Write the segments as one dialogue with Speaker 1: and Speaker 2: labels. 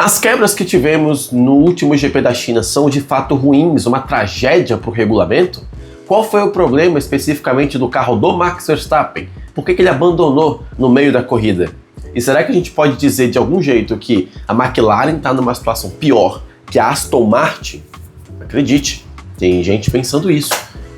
Speaker 1: As quebras que tivemos no último GP da China são de fato ruins, uma tragédia para o regulamento? Qual foi o problema especificamente do carro do Max Verstappen? Por que ele abandonou no meio da corrida? E será que a gente pode dizer de algum jeito que a McLaren está numa situação pior que a Aston Martin? Acredite, tem gente pensando isso.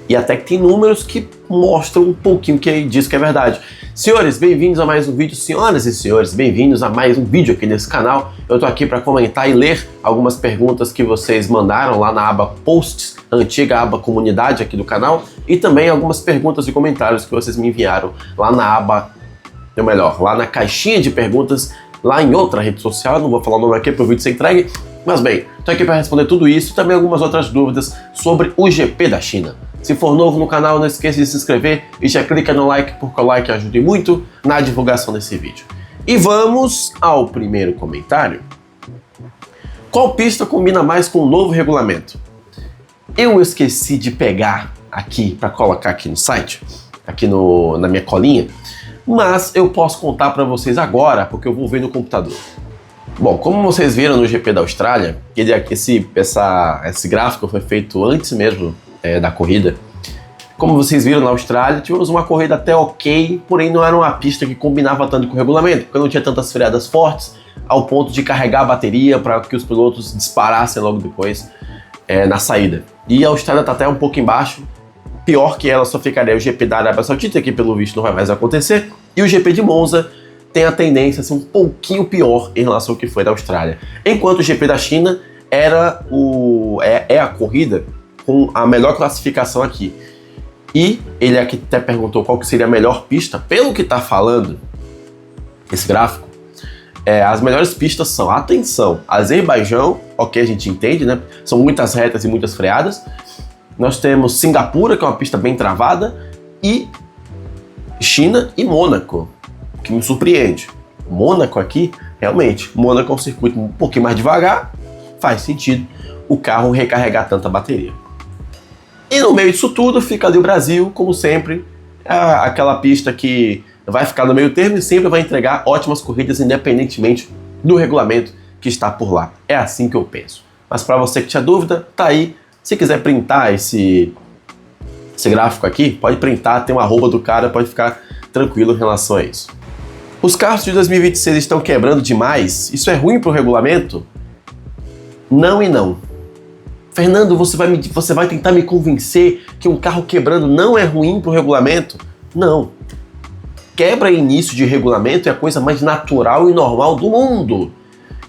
Speaker 1: E até que tem números que mostram um pouquinho que diz que é verdade. Senhores, bem-vindos a mais um vídeo. Senhoras e senhores, bem-vindos a mais um vídeo aqui nesse canal. Eu tô aqui para comentar e ler algumas perguntas que vocês mandaram lá na aba Posts, a antiga aba Comunidade aqui do canal, e também algumas perguntas e comentários que vocês me enviaram lá na aba, ou melhor, lá na caixinha de perguntas, lá em outra rede social. Eu não vou falar o nome aqui para o vídeo ser entregue, mas bem, tô aqui para responder tudo isso e também algumas outras dúvidas sobre o GP da China. Se for novo no canal, não esqueça de se inscrever e já clica no like, porque o like ajuda muito na divulgação desse vídeo. E vamos ao primeiro comentário. Qual pista combina mais com o novo regulamento? Eu esqueci de pegar aqui para colocar aqui no site, aqui na minha colinha, mas eu posso contar para vocês agora, porque eu vou ver no computador. Bom, como vocês viram no GP da Austrália, esse gráfico foi feito antes mesmo da corrida. Como vocês viram na Austrália, tivemos uma corrida até ok, porém não era uma pista que combinava tanto com o regulamento, porque não tinha tantas freadas fortes, ao ponto de carregar a bateria para que os pilotos disparassem logo depois na saída. E a Austrália está até um pouco embaixo, pior que ela só ficaria o GP da Arábia Saudita, que pelo visto não vai mais acontecer, e o GP de Monza tem a tendência a ser um pouquinho pior em relação ao que foi da Austrália. Enquanto o GP da China é a corrida com a melhor classificação aqui. E ele aqui até perguntou qual que seria a melhor pista. Pelo que está falando esse gráfico, as melhores pistas são, atenção, Azerbaijão, ok, a gente entende, né? São muitas retas e muitas freadas. Nós temos Singapura, que é uma pista bem travada, e China e Mônaco, que me surpreende. Mônaco aqui, realmente, Mônaco é um circuito um pouquinho mais devagar, faz sentido o carro recarregar tanta bateria. E no meio disso tudo fica ali o Brasil, como sempre, aquela pista que vai ficar no meio termo e sempre vai entregar ótimas corridas independentemente do regulamento que está por lá. É assim que eu penso. Mas para você que tinha dúvida, tá aí. Se quiser printar esse gráfico aqui, pode printar, tem uma arroba do cara, pode ficar tranquilo em relação a isso. Os carros de 2026 estão quebrando demais? Isso é ruim para o regulamento? Não e não. Fernando, você vai tentar me convencer que um carro quebrando não é ruim para o regulamento? Não. Quebra em início de regulamento é a coisa mais natural e normal do mundo.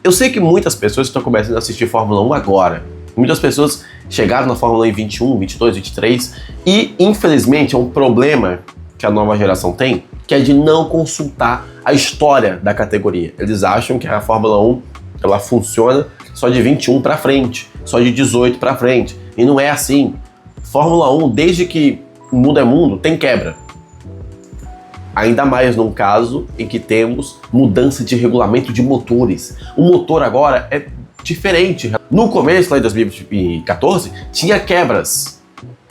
Speaker 1: Eu sei que muitas pessoas estão começando a assistir Fórmula 1 agora. Muitas pessoas chegaram na Fórmula 1 em 21, 22, 23 e, infelizmente, é um problema que a nova geração tem, que é de não consultar a história da categoria. Eles acham que a Fórmula 1 ela funciona só de 21 para frente, só de 18 para frente. E não é assim. Fórmula 1, desde que o mundo é mundo, tem quebra. Ainda mais num caso em que temos mudança de regulamento de motores. O motor agora é diferente. No começo, lá em 2014, tinha quebras.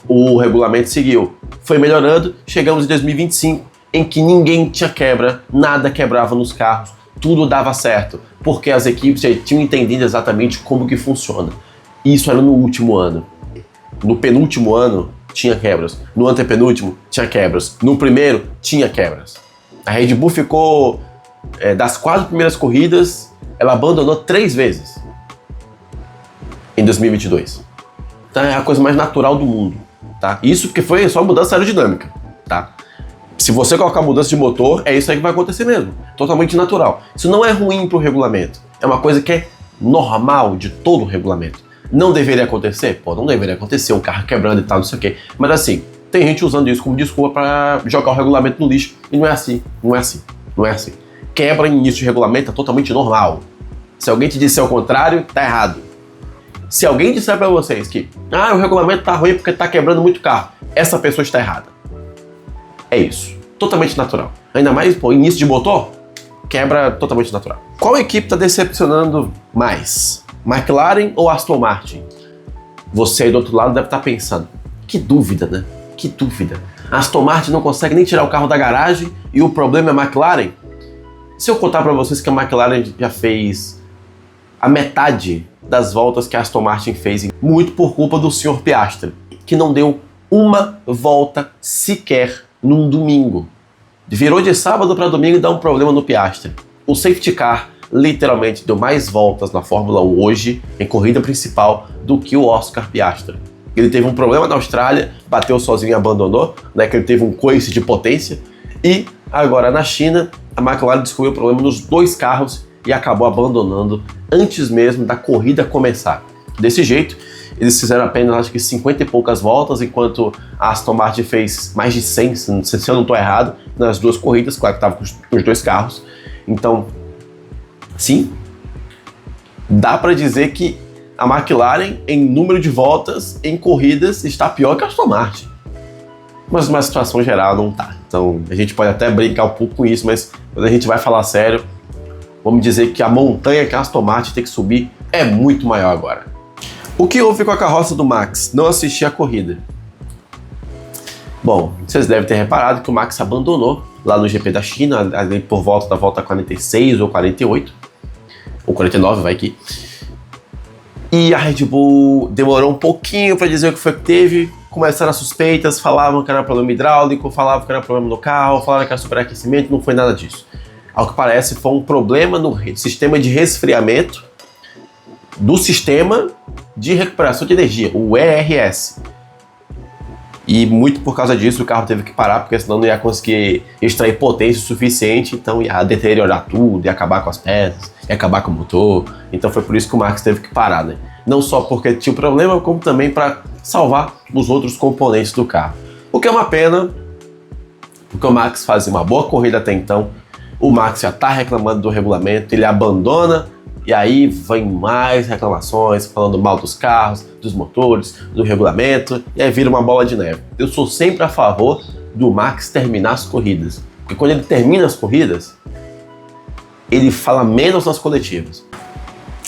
Speaker 1: O regulamento seguiu. Foi melhorando, chegamos em 2025, em que ninguém tinha quebra, nada quebrava nos carros, tudo dava certo, porque as equipes já tinham entendido exatamente como que funciona. Isso era no último ano. No penúltimo ano, tinha quebras. No antepenúltimo, tinha quebras. No primeiro, tinha quebras. A Red Bull ficou, das 4 primeiras corridas, ela abandonou 3 vezes em 2022. Então é a coisa mais natural do mundo, tá? Isso porque foi só mudança aerodinâmica, tá? Se você colocar mudança de motor, é isso aí que vai acontecer mesmo. Totalmente natural. Isso não é ruim para o regulamento. É uma coisa que é normal de todo o regulamento. Não deveria acontecer? Pô, não deveria acontecer, um carro quebrando e tal, não sei o quê. Mas assim, tem gente usando isso como desculpa para jogar o regulamento no lixo. E não é assim, não é assim, não é assim. Quebra em início de regulamento é totalmente normal. Se alguém te disser o contrário, tá errado. Se alguém disser para vocês que o regulamento tá ruim porque tá quebrando muito carro, essa pessoa está errada. É isso, totalmente natural. Ainda mais, início de motor, quebra totalmente natural. Qual equipe está decepcionando mais? McLaren ou Aston Martin? Você aí do outro lado deve estar pensando, que dúvida, né? Que dúvida. Aston Martin não consegue nem tirar o carro da garagem e o problema é McLaren? Se eu contar para vocês que a McLaren já fez a metade das voltas que a Aston Martin fez, muito por culpa do Sr. Piastri, que não deu uma volta sequer num domingo. Virou de sábado para domingo e dá um problema no Piastri. O safety car literalmente deu mais voltas na Fórmula 1 hoje, em corrida principal, do que o Oscar Piastri. Ele teve um problema na Austrália, bateu sozinho e abandonou, né, que ele teve um coice de potência, e agora na China, a McLaren descobriu o problema nos dois carros e acabou abandonando antes mesmo da corrida começar. Desse jeito, eles fizeram apenas, acho que 50 e poucas voltas, enquanto a Aston Martin fez mais de 100, se eu não estou errado, nas duas corridas, claro que estava com os dois carros. Então, sim, dá para dizer que a McLaren, em número de voltas, em corridas, está pior que a Aston Martin. Mas numa situação geral não tá. Então, a gente pode até brincar um pouco com isso, mas quando a gente vai falar sério, vamos dizer que a montanha que a Aston Martin tem que subir é muito maior agora. O que houve com a carroça do Max? Não assisti a corrida. Bom, vocês devem ter reparado que o Max abandonou lá no GP da China, ali por volta da volta 46 ou 48, ou 49, vai aqui. E a Red Bull demorou um pouquinho para dizer o que foi que teve. Começaram as suspeitas, falavam que era problema hidráulico, falavam que era problema no carro, falavam que era superaquecimento, não foi nada disso. Ao que parece, foi um problema no sistema de resfriamento do sistema de recuperação de energia, o ERS. E muito por causa disso o carro teve que parar, porque senão não ia conseguir extrair potência o suficiente, então ia deteriorar tudo, ia acabar com as peças, ia acabar com o motor. Então foi por isso que o Max teve que parar, né? Não só porque tinha um problema, como também para salvar os outros componentes do carro. O que é uma pena, porque o Max fazia uma boa corrida até então, o Max já está reclamando do regulamento, ele abandona, e aí vem mais reclamações, falando mal dos carros, dos motores, do regulamento, e aí vira uma bola de neve. Eu sou sempre a favor do Max terminar as corridas, porque quando ele termina as corridas, ele fala menos nas coletivas.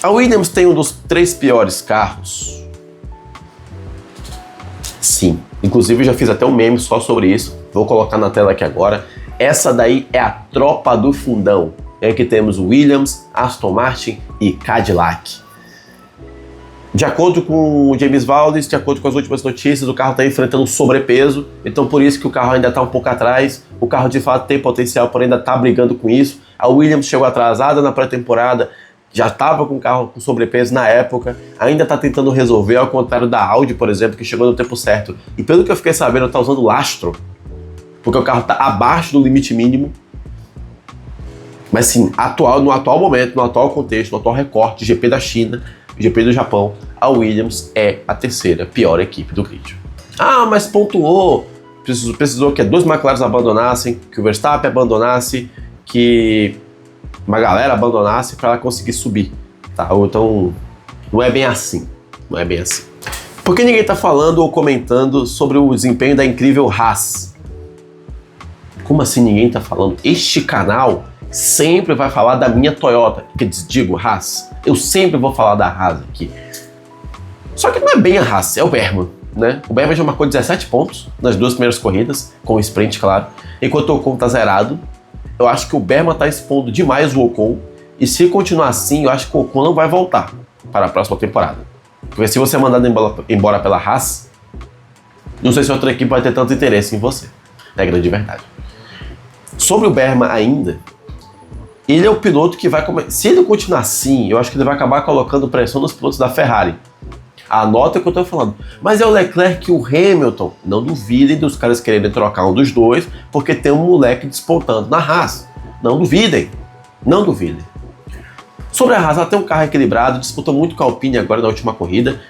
Speaker 1: A Williams tem um dos 3 piores carros. Sim, inclusive eu já fiz até um meme só sobre isso, vou colocar na tela aqui agora. Essa daí é a tropa do fundão. É que temos Williams, Aston Martin e Cadillac. De acordo com o James Valdez, de acordo com as últimas notícias, o carro está enfrentando sobrepeso, então por isso que o carro ainda está um pouco atrás. O carro de fato tem potencial, porém ainda está brigando com isso. A Williams chegou atrasada na pré-temporada, já estava com o carro com sobrepeso na época, ainda está tentando resolver, ao contrário da Audi, por exemplo, que chegou no tempo certo. E pelo que eu fiquei sabendo, está usando lastro, porque o carro está abaixo do limite mínimo. Mas sim, no atual momento, no atual contexto, no atual recorte, GP da China, GP do Japão, a Williams é a terceira pior equipe do grid. Ah, mas pontuou, precisou que 2 McLaren abandonassem, que o Verstappen abandonasse, que uma galera abandonasse para ela conseguir subir, tá? Então, não é bem assim, não é bem assim. Por que ninguém está falando ou comentando sobre o desempenho da incrível Haas? Como assim ninguém está falando? Este canal sempre vai falar da minha Toyota, que digo, Haas. Eu sempre vou falar da Haas aqui. Só que não é bem a Haas, é o Bergman, né? O Bergman já marcou 17 pontos nas 2 primeiras corridas, com o sprint, claro, enquanto o Ocon tá zerado. Eu acho que o Bergman tá expondo demais o Ocon, e se continuar assim, eu acho que o Ocon não vai voltar para a próxima temporada. Porque se você mandar embora pela Haas, não sei se outra equipe vai ter tanto interesse em você. É a grande verdade. Sobre o Bergman ainda, ele é o piloto que vai... Se ele continuar assim, eu acho que ele vai acabar colocando pressão nos pilotos da Ferrari. Anota o que eu tô falando. Mas é o Leclerc e o Hamilton. Não duvidem dos caras quererem trocar um dos dois, porque tem um moleque despontando na Haas. Não duvidem. Não duvidem. Sobre a Haas, ela tem um carro equilibrado, disputou muito com a Alpine agora na última corrida,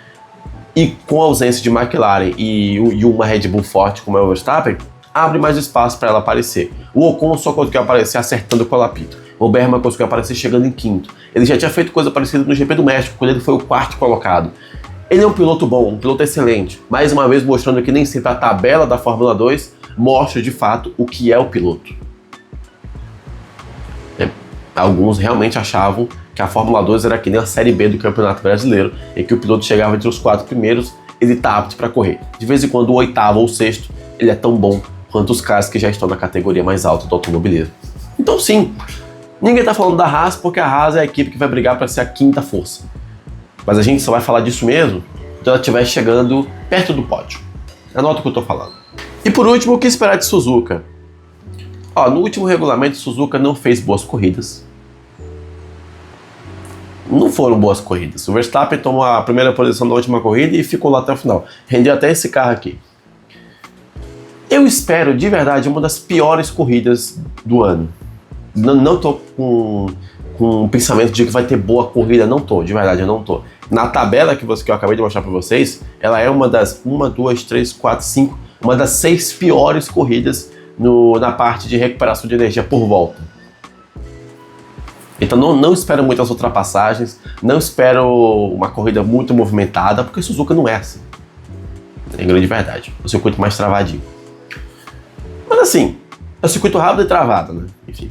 Speaker 1: e com a ausência de McLaren e uma Red Bull forte como é o Verstappen, abre mais espaço para ela aparecer. O Ocon só conseguiu aparecer acertando com o Lapito. O Bergman conseguiu aparecer chegando em 5º. Ele já tinha feito coisa parecida no GP do México, quando ele foi o 4º colocado. Ele é um piloto bom, um piloto excelente, mais uma vez mostrando que nem sempre a tabela da Fórmula 2 mostra de fato o que é o piloto. Alguns realmente achavam que a Fórmula 2 era que nem a Série B do Campeonato Brasileiro, em que o piloto chegava entre os 4 primeiros, ele está apto para correr. De vez em quando o 8º ou o 6º, ele é tão bom quanto os caras que já estão na categoria mais alta do automobilismo. Então sim, Ninguém tá falando da Haas porque a Haas é a equipe que vai brigar para ser a quinta força. Mas a gente só vai falar disso mesmo quando ela estiver chegando perto do pódio. Anota o que eu tô falando. E por último, o que esperar de Suzuka? No último regulamento, Suzuka não fez boas corridas. Não foram boas corridas. O Verstappen tomou a primeira posição da última corrida e ficou lá até o final. Rendeu até esse carro aqui. Eu espero, de verdade, uma das piores corridas do ano. Não tô com o pensamento de que vai ter boa corrida, não tô, de verdade, eu não tô. Na tabela que eu acabei de mostrar pra vocês, ela é uma das 6 piores corridas na parte de recuperação de energia por volta. Então não espero muitas ultrapassagens, não espero uma corrida muito movimentada, porque Suzuka não é assim. Em grande verdade, é o circuito mais travadinho. Mas assim, é um circuito rápido e travado, né? Enfim,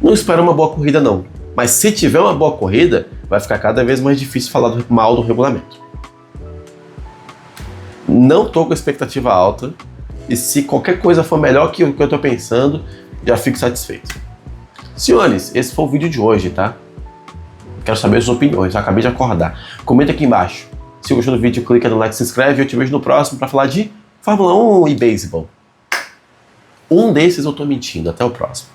Speaker 1: não espero uma boa corrida não. Mas se tiver uma boa corrida, vai ficar cada vez mais difícil falar mal do regulamento. Não tô com expectativa alta, e se qualquer coisa for melhor que o que eu tô pensando, já fico satisfeito. Senhores, esse foi o vídeo de hoje, tá? Quero saber as suas opiniões, eu acabei de acordar. Comenta aqui embaixo. Se gostou do vídeo, clica no like, se inscreve e eu te vejo no próximo para falar de Fórmula 1 e beisebol. Um desses eu tô mentindo. Até o próximo.